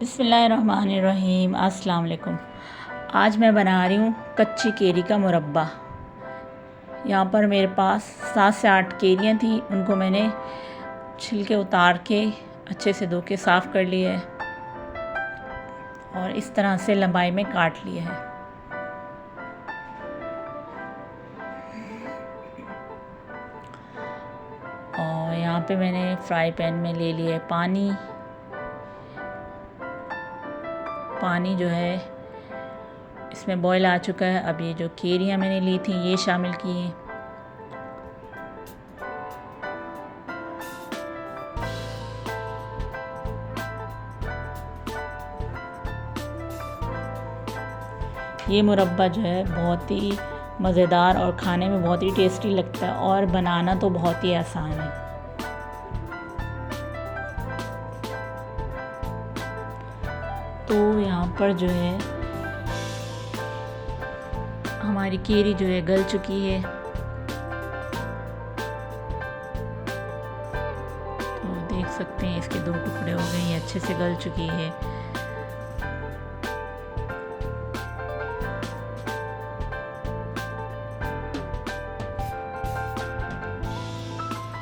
बिस्मिल्लाहिर्रहमानिर्रहीम। अस्सलाम वालेकुम। आज मैं बना रही हूँ कच्ची केरी का मुरब्बा। यहाँ पर मेरे पास 7 से 8 केरियाँ थी, उनको मैंने छिलके उतार के अच्छे से धो के साफ़ कर लिया है और इस तरह से लंबाई में काट लिया है। और यहाँ पे मैंने फ्राई पैन में ले लिया है पानी जो है इसमें बॉईल आ चुका है। अब ये जो केरियाँ मैंने ली थी ये शामिल की हैं। ये मुरब्बा जो है बहुत ही मज़ेदार और खाने में बहुत ही टेस्टी लगता है और बनाना तो बहुत ही आसान है। तो यहाँ पर जो है हमारी केरी जो है गल चुकी है। तो देख सकते हैं इसके 2 टुकड़े हो गए, ये अच्छे से गल चुकी है।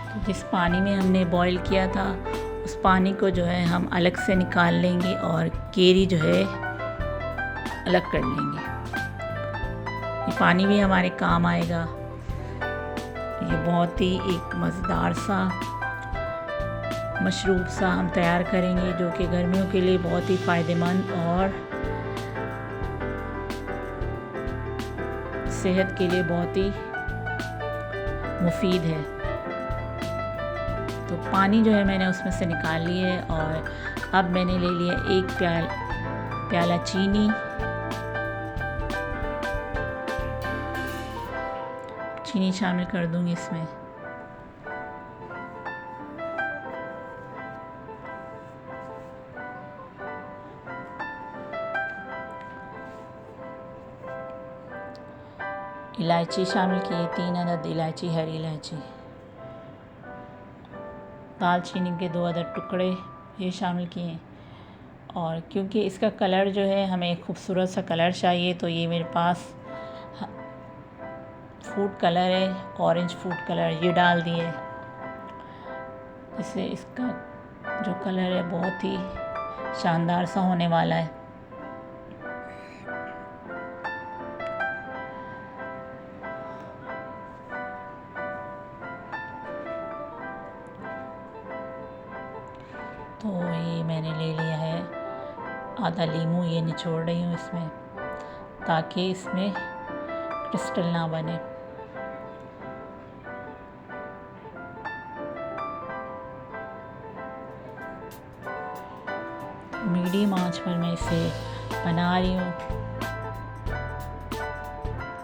तो जिस पानी में हमने बॉईल किया था उस पानी को जो है हम अलग से निकाल लेंगे और केरी जो है अलग कर लेंगे। ये पानी भी हमारे काम आएगा। ये बहुत ही एक मज़ेदार सा मशरूब सा हम तैयार करेंगे जो कि गर्मियों के लिए बहुत ही फ़ायदेमंद और सेहत के लिए बहुत ही मुफीद है। तो पानी जो है मैंने उसमें से निकाल लिया है और अब मैंने ले लिया 1 प्याला चीनी शामिल कर दूंगी इसमें। इलायची शामिल की, 3 अदद इलायची, हरी इलायची। दालचीनी के 2 अदद टुकड़े ये शामिल किए। और क्योंकि इसका कलर जो है हमें खूबसूरत सा कलर चाहिए तो ये मेरे पास फूड कलर है, ऑरेंज फूड कलर, ये डाल दिए। इससे इसका जो कलर है बहुत ही शानदार सा होने वाला है। तो ये मैंने ले लिया है आधा लीमू, ये निचोड़ रही हूँ इसमें ताकि इसमें क्रिस्टल ना बने। मीडियम आंच पर मैं इसे बना रही हूँ।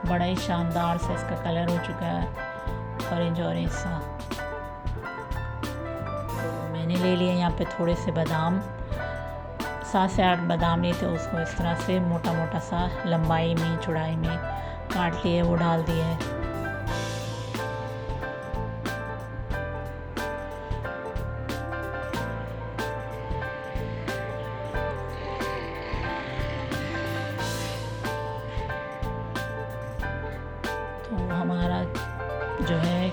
बड़ा ही शानदार सा इसका कलर हो चुका है, ऑरेंज सा। मैंने ले लिए यहाँ पे थोड़े से बादाम, 7 से 8 बादाम लिए थे, उसको इस तरह से मोटा मोटा सा लंबाई में चौड़ाई में काट लिए, वो डाल दिया है। तो हमारा जो है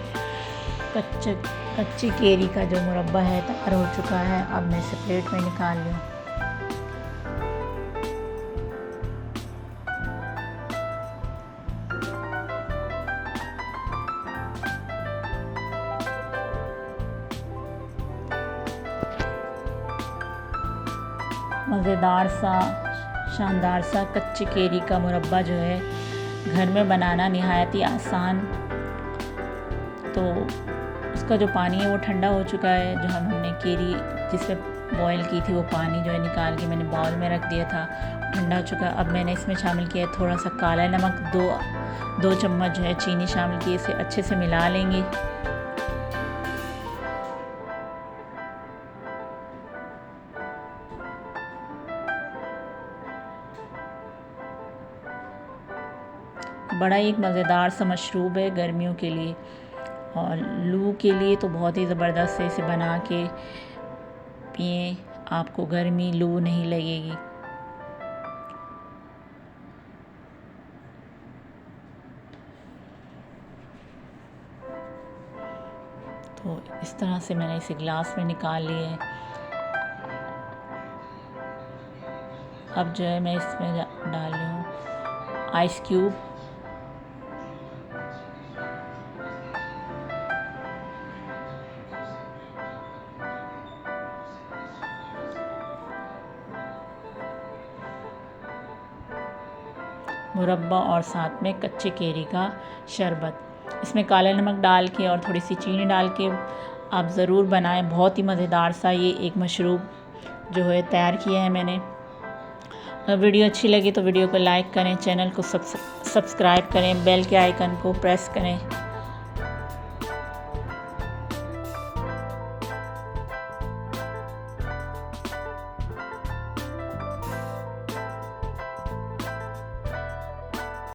कच्ची केरी का जो मुरब्बा है तैयार हो चुका है। अब मैं इसे प्लेट में निकाल लूँ। मज़ेदार सा शानदार सा कच्ची केरी का मुरब्बा जो है घर में बनाना निहायत ही आसान। तो उसका जो पानी है वो ठंडा हो चुका है। जो हमने केरी जिसमें बॉईल की थी वो पानी जो है निकाल के मैंने बाउल में रख दिया था, ठंडा हो चुका है। अब मैंने इसमें शामिल किया है थोड़ा सा काला नमक, 2 चम्मच जो है चीनी शामिल की, इसे अच्छे से मिला लेंगे। बड़ा ही एक मज़ेदार सा मशरूब है गर्मियों के लिए और लू के लिए तो बहुत ही ज़बरदस्त है। इसे बना के पिएं। आपको गर्मी लू नहीं लगेगी। तो इस तरह से मैंने इसे ग्लास में निकाल लिए है। अब जो है मैं इसमें डाल रही हूँ आइस क्यूब। मुरब्बा और साथ में कच्चे केरी का शरबत। इसमें काला नमक डाल के और थोड़ी सी चीनी डाल के आप ज़रूर बनाएं। बहुत ही मज़ेदार सा ये एक मशरूब जो है तैयार किया है मैंने। वीडियो अच्छी लगी तो वीडियो को लाइक करें, चैनल को सब्सक्राइब करें, बेल के आइकन को प्रेस करें।